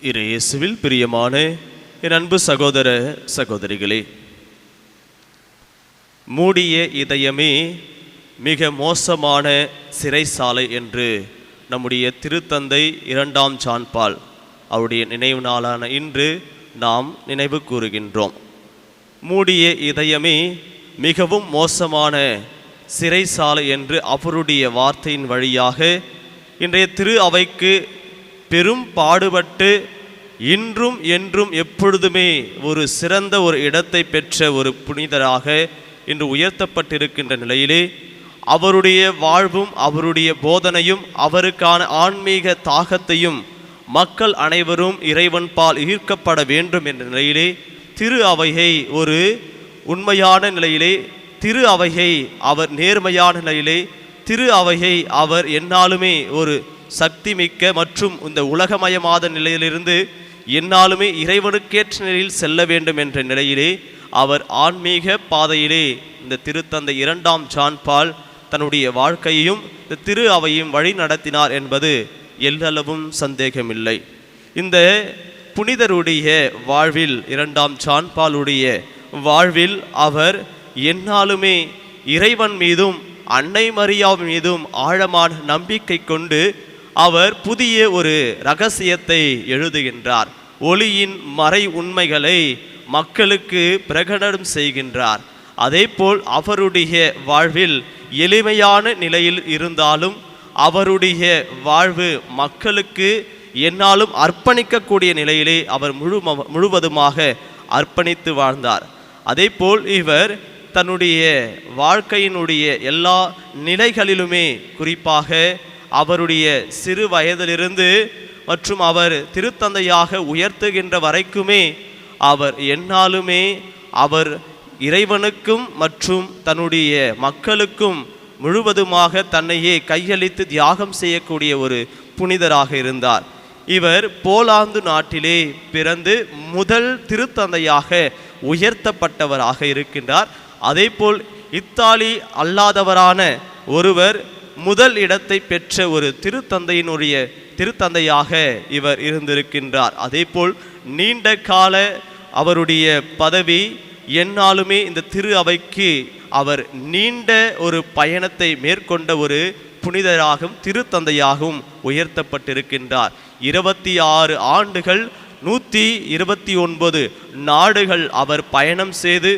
இயேசுவில் பிரியமான என் அன்பு சகோதர சகோதரிகளே, மூடிய இதயமே மிக மோசமான சிறைசாலை என்று நம்முடைய திருத்தந்தை 2ஆம் ஜான் பால் அவருடைய நினைவு நாளான இன்று நாம் நினைவு கூறுகின்றோம். மூடிய இதயமே மிகவும் மோசமான சிறைசாலை என்று அவருடைய வார்த்தையின் வழியாக இன்றைய திரு அவைக்கு பெரும் பாடுபட்டு இன்றும் என்றும் எப்பொழுதுமே ஒரு சிறந்த ஒரு இடத்தை பெற்ற ஒரு புனிதராக இன்று உயர்த்தப்பட்டிருக்கின்ற நிலையிலே அவருடைய வாழ்வும் அவருடைய போதனையும் அவருக்கான ஆன்மீக தாகத்தையும் மக்கள் அனைவரும் இறைவன் பால் ஈர்க்கப்பட வேண்டும் என்ற நிலையிலே திரு அவையை ஒரு உண்மையான நிலையிலே, திரு அவையை அவர் நேர்மையான நிலையிலே, திரு அவையை அவர் எந்நாளுமே ஒரு சக்தி மிக்க மற்றும் இந்த உலகமயமாத நிலையிலிருந்து எந்நாளுமே இறைவனுக்கேற்ற நிலையில் செல்ல வேண்டும் என்ற நிலையிலே அவர் ஆன்மீக பாதையிலே இந்த திருத்தந்தை 2ஆம் ஜான் பால் தன்னுடைய வாழ்க்கையையும் இந்த திரு அவையும் வழி நடத்தினார் என்பது எல்லளவும் சந்தேகமில்லை. இந்த புனிதருடைய வாழ்வில், 2ஆம் ஜான் பாலுடைய வாழ்வில் அவர் எந்நாளுமே இறைவன் மீதும் அன்னை மரியா மீதும் ஆழமான நம்பிக்கை கொண்டு அவர் புதிய ஒரு இரகசியத்தை எழுதுகின்றார். ஒளியின் மறை உண்மைகளை மக்களுக்கு பிரகடனம் செய்கின்றார். அதேபோல் அவருடைய வாழ்வில் எளிமையான நிலையில் இருந்தாலும் அவருடைய வாழ்வு மக்களுக்கு எந்நாளும் அர்ப்பணிக்கக்கூடிய நிலையிலே அவர் முழுவதுமாக அர்ப்பணித்து வாழ்ந்தார். அதேபோல் இவர் தன்னுடைய வாழ்க்கையினுடைய எல்லா நிலைகளிலுமே, குறிப்பாக அவருடைய சிறு வயதிலிருந்து மற்றும் அவர் திருத்தந்தையாக உயர்த்துகின்ற வரைக்குமே அவர் எந்நாளுமே அவர் இறைவனுக்கும் மற்றும் தன்னுடைய மக்களுக்கும் முழுவதுமாக தன்னையே கையளித்து தியாகம் செய்யக்கூடிய ஒரு புனிதராக இருந்தார். இவர் போலாந்து நாட்டிலே பிறந்து முதல் திருத்தந்தையாக உயர்த்தப்பட்டவராக இருக்கின்றார். அதேபோல் இத்தாலி அல்லாதவரான ஒருவர் முதல் இடத்தை பெற்ற ஒரு திருத்தந்தையாக இவர் இருந்திருக்கின்றார். அதேபோல் நீண்ட கால அவருடைய பதவி எந்நாளுமே இந்த திரு அவைக்கு அவர் நீண்ட ஒரு பயணத்தை மேற்கொண்ட ஒரு புனிதராகவும் திருத்தந்தையாகவும் உயர்த்தப்பட்டிருக்கின்றார். 26 ஆண்டுகள் 129 நாடுகள் அவர் பயணம் செய்து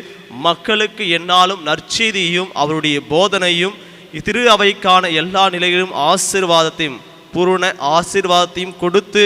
மக்களுக்கு எந்நாளும் நற்செய்தியும் அவருடைய போதனையும் திரு அவைக்கான எல்லா நிலையிலும் பூரண ஆசீர்வாதத்தையும் கொடுத்து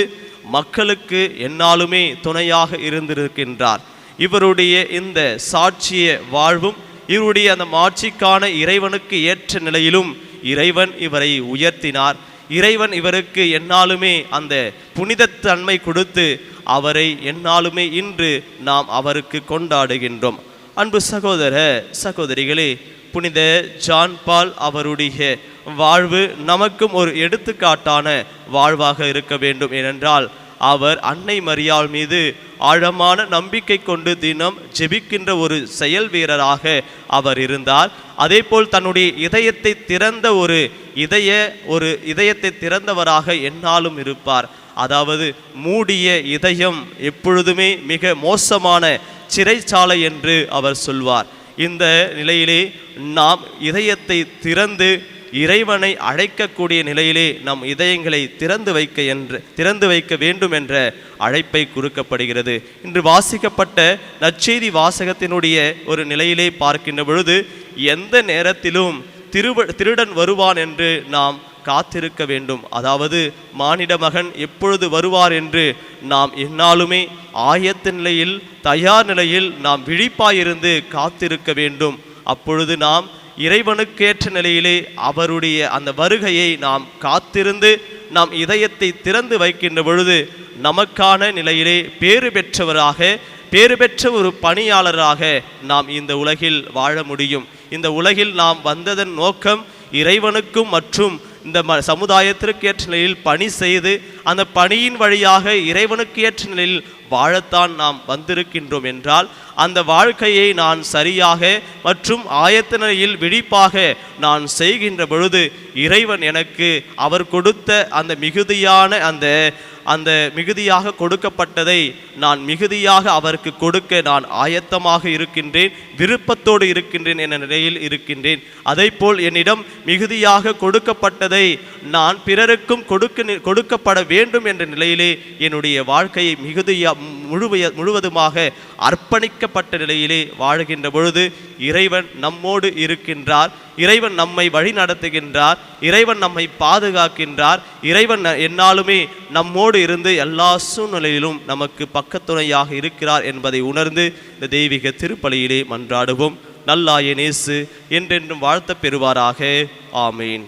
மக்களுக்கு எந்நாளுமே துணையாக இருந்திருக்கின்றார். இவருடைய இந்த சாட்சிய வாழ்வும் இவருடைய அந்த மாட்சிக்கான இறைவனுக்கு ஏற்ற நிலையிலும் இறைவன் இவரை உயர்த்தினார். இறைவன் இவருக்கு எந்நாளுமே அந்த புனிதத்தன்மை கொடுத்து அவரை எந்நாளுமே இன்று நாம் அவருக்கு கொண்டாடுகின்றோம். அன்பு சகோதர சகோதரிகளே, புனித ஜான் பால் அவருடைய வாழ்வு நமக்கும் ஒரு எடுத்துக்காட்டான வாழ்வாக இருக்க வேண்டும். ஏனென்றால் அவர் அன்னை மரியாள் மீது ஆழமான நம்பிக்கை கொண்டு தினம் ஜெபிக்கின்ற ஒரு செயல் வீரராக அவர் இருந்தார். அதேபோல் தன்னுடைய இதயத்தை திறந்த இதயத்தை திறந்தவராக எந்நாளும் இருப்பார். அதாவது மூடிய இதயம் எப்பொழுதுமே மிக மோசமான சிறைச்சாலை என்று அவர் சொல்வார். இந்த நிலையிலே நாம் இதயத்தை திறந்து இறைவனை அழைக்கக்கூடிய நிலையிலே நம் இதயங்களை திறந்து வைக்க வேண்டும் என்ற அழைப்பை கொடுக்கப்படுகிறது. இன்று வாசிக்கப்பட்ட நற்செய்தி வாசகத்தினுடைய ஒரு நிலையிலே பார்க்கின்ற பொழுது எந்த நேரத்திலும் திருடன் வருவான் என்று நாம் காத்திருக்க வேண்டும். அதாவது மானிட மகன் எப்பொழுது வருவார் என்று நாம் எந்நாளுமே ஆயத்த நிலையில், தயார் நிலையில் நாம் விழிப்பாயிருந்து காத்திருக்க வேண்டும். அப்பொழுது நாம் இறைவனுக்கேற்ற நிலையிலே அவருடைய அந்த வருகையை நாம் காத்திருந்து நாம் இதயத்தை திறந்து வைக்கின்ற பொழுது நமக்கான நிலையிலே பேறு பெற்ற ஒரு பணியாளராக நாம் இந்த உலகில் வாழ முடியும். இந்த உலகில் நாம் வந்ததன் நோக்கம் இறைவனுக்கும் மற்றும் இந்த சமுதாயத்திற்கு ஏற்ற நிலையில் பணி செய்து அந்த பணியின் வழியாக இறைவனுக்கு ஏற்ற நிலையில் வாழத்தான் நாம் வந்திருக்கின்றோம் என்றால் அந்த வாழ்க்கையை நான் சரியாக மற்றும் ஆயத்த நிலையில் விழிப்பாக நான் செய்கின்ற பொழுது இறைவன் எனக்கு அவர் கொடுத்த அந்த மிகுதியான அந்த மிகுதியாக கொடுக்கப்பட்டதை நான் மிகுதியாக அவருக்கு கொடுக்க நான் ஆயத்தமாக இருக்கின்றேன், விருப்பத்தோடு இருக்கின்றேன் என்ற நிலையில் இருக்கின்றேன். அதைப்போல் என்னிடம் மிகுதியாக கொடுக்கப்பட்டதை நான் பிறருக்கும் கொடுக்கப்பட வேண்டும் என்ற நிலையிலே என்னுடைய வாழ்க்கையை முழுவதுமாக அர்ப்பணிக்கப்பட்ட நிலையிலே வாழுகின்ற பொழுது இறைவன் நம்மோடு இருக்கின்றார், இறைவன் நம்மை வழி நடத்துகின்றார், இறைவன் நம்மை பாதுகாக்கின்றார், இறைவன் எந்நாளுமே நம்மோடு இருந்து எல்லா சூழ்நிலையிலும் நமக்கு பக்கத்துணையாக இருக்கிறார் என்பதை உணர்ந்து இந்த தெய்வீக திருப்பலியிலே மன்றாடுவோம். நல்லாய இயேசு என்றென்றும் வாழ்த்த பெறுவாராக. ஆமீன்.